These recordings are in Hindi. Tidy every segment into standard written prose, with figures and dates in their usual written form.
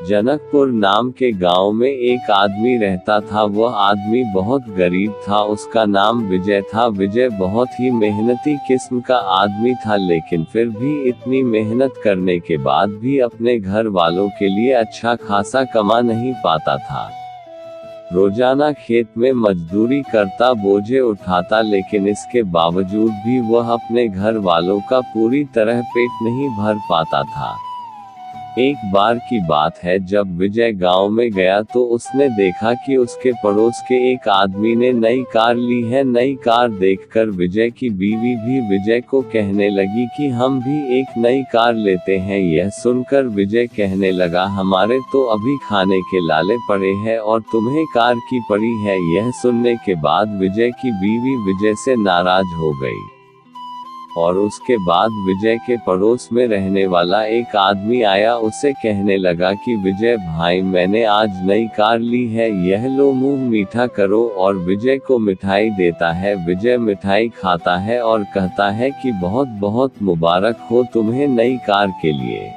जनकपुर नाम के गांव में एक आदमी रहता था। वह आदमी बहुत गरीब था। उसका नाम विजय था। विजय बहुत ही मेहनती किस्म का आदमी था, लेकिन फिर भी इतनी मेहनत करने के बाद भी अपने घर वालों के लिए अच्छा खासा कमा नहीं पाता था। रोजाना खेत में मजदूरी करता, बोझे उठाता, लेकिन इसके बावजूद भी वह अपने घर वालों का पूरी तरह पेट नहीं भर पाता था। एक बार की बात है, जब विजय गांव में गया तो उसने देखा कि उसके पड़ोस के एक आदमी ने नई कार ली है। नई कार देखकर विजय की बीवी भी विजय को कहने लगी कि हम भी एक नई कार लेते हैं। यह सुनकर विजय कहने लगा, हमारे तो अभी खाने के लाले पड़े हैं और तुम्हें कार की पड़ी है। यह सुनने के बाद विजय की बीवी विजय से नाराज हो गई और उसके बाद विजय के पड़ोस में रहने वाला एक आदमी आया। उसे कहने लगा कि विजय भाई, मैंने आज नई कार ली है, यह लो, मुंह मीठा करो। और विजय को मिठाई देता है। विजय मिठाई खाता है और कहता है कि बहुत बहुत मुबारक हो तुम्हें नई कार के लिए।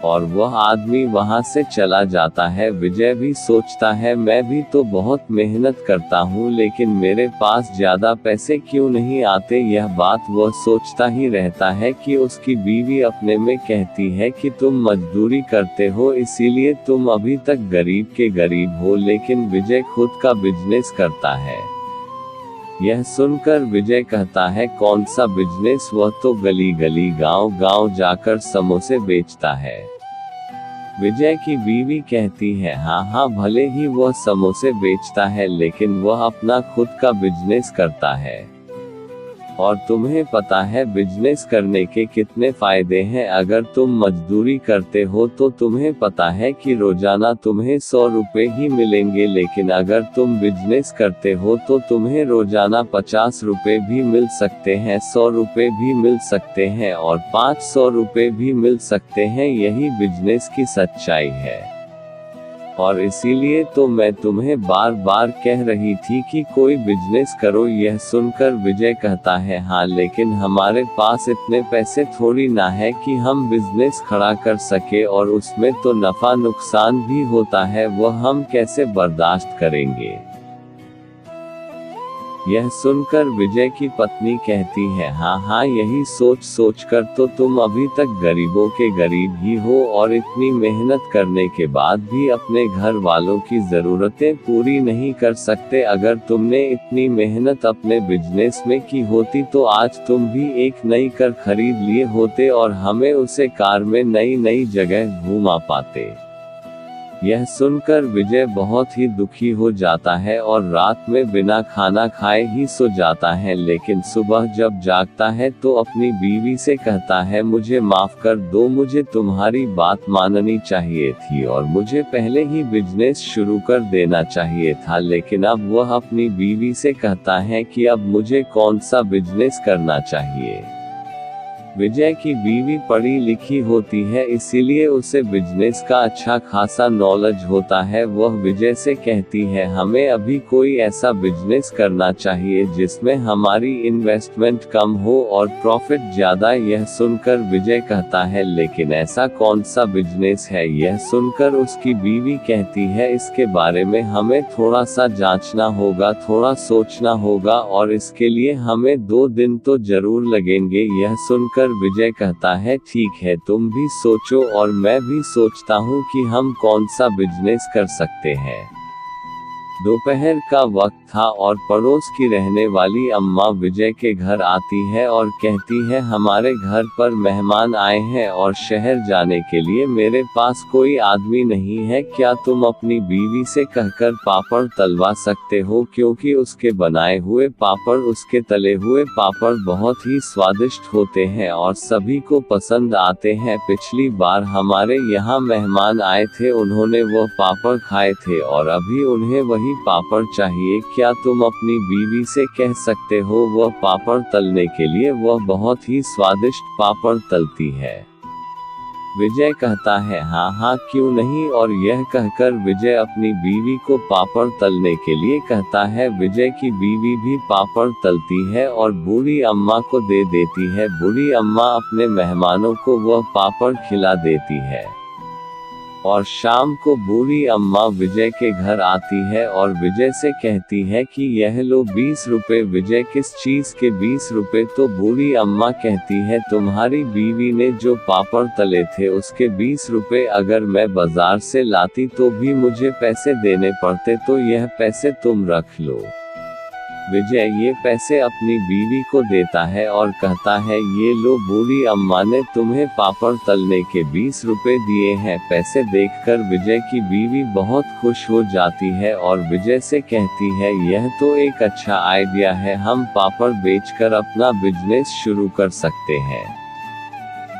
और वह आदमी वहां से चला जाता है। विजय भी सोचता है, मैं भी तो बहुत मेहनत करता हूँ, लेकिन मेरे पास ज्यादा पैसे क्यों नहीं आते। यह बात वह सोचता ही रहता है कि उसकी बीवी अपने में कहती है कि तुम मजदूरी करते हो, इसीलिए तुम अभी तक गरीब के गरीब हो। लेकिन विजय खुद का बिजनेस करता है। यह सुनकर विजय कहता है, कौन सा बिजनेस? वह तो गली गली गांव गांव जाकर समोसे बेचता है। विजय की बीवी कहती है, हाँ, भले ही वह समोसे बेचता है, लेकिन वह अपना खुद का बिजनेस करता है। और तुम्हें पता है बिजनेस करने के कितने फायदे हैं। अगर तुम मजदूरी करते हो तो तुम्हें पता है कि रोजाना तुम्हें 100 रुपए ही मिलेंगे, लेकिन अगर तुम बिजनेस करते हो तो तुम्हें रोजाना 50 रुपए भी मिल सकते हैं, 100 रुपए भी मिल सकते हैं और 500 रुपए भी मिल सकते हैं। यही बिजनेस की सच्चाई है। और इसीलिए तो मैं तुम्हें बार बार कह रही थी कि कोई बिजनेस करो। यह सुनकर विजय कहता है, हाँ, लेकिन हमारे पास इतने पैसे थोड़ी ना है कि हम बिजनेस खड़ा कर सके, और उसमें तो नफा नुकसान भी होता है, वह हम कैसे बर्दाश्त करेंगे। यह सुनकर विजय की पत्नी कहती है, हाँ, यही सोच कर तो तुम अभी तक गरीबों के गरीब ही हो, और इतनी मेहनत करने के बाद भी अपने घर वालों की जरूरतें पूरी नहीं कर सकते। अगर तुमने इतनी मेहनत अपने बिजनेस में की होती तो आज तुम भी एक नई कार खरीद लिए होते और हमें उसे कार में नई नई जगह घुमा पाते। यह सुनकर विजय बहुत ही दुखी हो जाता है और रात में बिना खाना खाए ही सो जाता है। लेकिन सुबह जब जागता है तो अपनी बीवी से कहता है, मुझे माफ कर दो, मुझे तुम्हारी बात माननी चाहिए थी और मुझे पहले ही बिजनेस शुरू कर देना चाहिए था। लेकिन अब वह अपनी बीवी से कहता है कि अब मुझे कौन सा बिजनेस करना चाहिए। विजय की बीवी पढ़ी लिखी होती है, इसीलिए उसे बिजनेस का अच्छा खासा नॉलेज होता है। वह विजय से कहती है, हमें अभी कोई ऐसा बिजनेस करना चाहिए जिसमें हमारी इन्वेस्टमेंट कम हो और प्रॉफिट ज्यादा। यह सुनकर विजय कहता है, लेकिन ऐसा कौन सा बिजनेस है। यह सुनकर उसकी बीवी कहती है, इसके बारे में हमें थोड़ा सा जांचना होगा, थोड़ा सोचना होगा, और इसके लिए हमें 2 दिन तो जरूर लगेंगे। यह सुनकर विजय कहता है, ठीक है, तुम भी सोचो और मैं भी सोचता हूँ कि हम कौन सा बिजनेस कर सकते हैं। दोपहर का वक्त था और पड़ोस की रहने वाली अम्मा विजय के घर आती है और कहती है, हमारे घर पर मेहमान आए हैं और शहर जाने के लिए मेरे पास कोई आदमी नहीं है, क्या तुम अपनी बीवी से कहकर पापड़ तलवा सकते हो, क्योंकि उसके बनाए हुए पापड़, उसके तले हुए पापड़ बहुत ही स्वादिष्ट होते हैं और सभी को पसंद आते हैं। पिछली बार हमारे यहाँ मेहमान आए थे, उन्होंने वह पापड़ खाए थे और अभी उन्हें वही पापड़ चाहिए। क्या तुम अपनी बीवी से कह सकते हो वह पापड़ तलने के लिए, वह बहुत ही स्वादिष्ट पापड़ तलती है। विजय कहता है, हाँ, क्यों नहीं। और यह कहकर विजय अपनी बीवी को पापड़ तलने के लिए कहता है। विजय की बीवी भी पापड़ तलती है और बूढ़ी अम्मा को दे देती है। बूढ़ी अम्मा अपने मेहमानों को वह पापड़ खिला देती है। और शाम को बूढ़ी अम्मा विजय के घर आती है और विजय से कहती है कि यह लो 20 रुपए। विजय किस चीज के 20 रुपए? तो बूढ़ी अम्मा कहती है तुम्हारी बीवी ने जो पापड़ तले थे उसके 20 रुपए। अगर मैं बाजार से लाती तो भी मुझे पैसे देने पड़ते, तो यह पैसे तुम रख लो। विजय ये पैसे अपनी बीवी को देता है और कहता है ये लो, बूढ़ी अम्मा ने तुम्हें पापड़ तलने के 20 रुपए दिए हैं। पैसे देखकर विजय की बीवी बहुत खुश हो जाती है और विजय से कहती है यह तो एक अच्छा आइडिया है, हम पापड़ बेचकर अपना बिजनेस शुरू कर सकते हैं।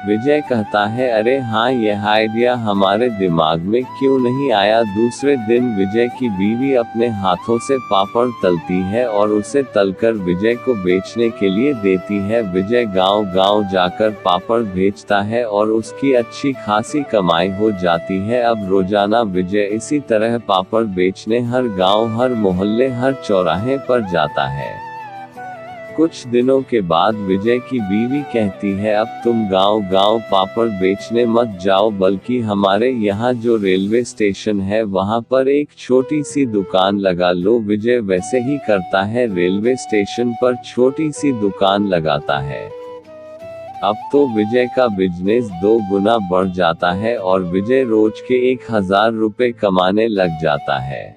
विजय कहता है अरे हाँ, यह आइडिया हमारे दिमाग में क्यों नहीं आया। दूसरे दिन विजय की बीवी अपने हाथों से पापड़ तलती है और उसे तलकर विजय को बेचने के लिए देती है। विजय गांव-गांव जाकर पापड़ बेचता है और उसकी अच्छी खासी कमाई हो जाती है। अब रोजाना विजय इसी तरह पापड़ बेचने हर गांव, हर मोहल्ले, हर चौराहे पर जाता है। कुछ दिनों के बाद विजय की बीवी कहती है अब तुम गांव-गांव पापड़ बेचने मत जाओ, बल्कि हमारे यहाँ जो रेलवे स्टेशन है वहाँ पर एक छोटी सी दुकान लगा लो। विजय वैसे ही करता है, रेलवे स्टेशन पर छोटी सी दुकान लगाता है। अब तो विजय का बिजनेस 2 गुना बढ़ जाता है और विजय रोज के 1000 रुपए कमाने लग जाता है।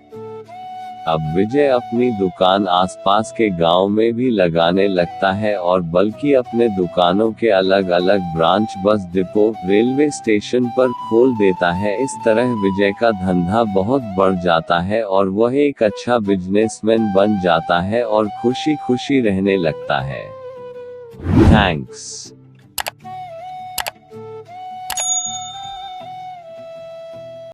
अब विजय अपनी दुकान आसपास के गांव में भी लगाने लगता है और बल्कि अपने दुकानों के अलग अलग branch bus depot, railway station पर खोल देता है। इस तरह विजय का धंधा बहुत बढ़ जाता है और वह एक अच्छा बिजनेसमैन बन जाता है और खुशी खुशी रहने लगता है। थैंक्स।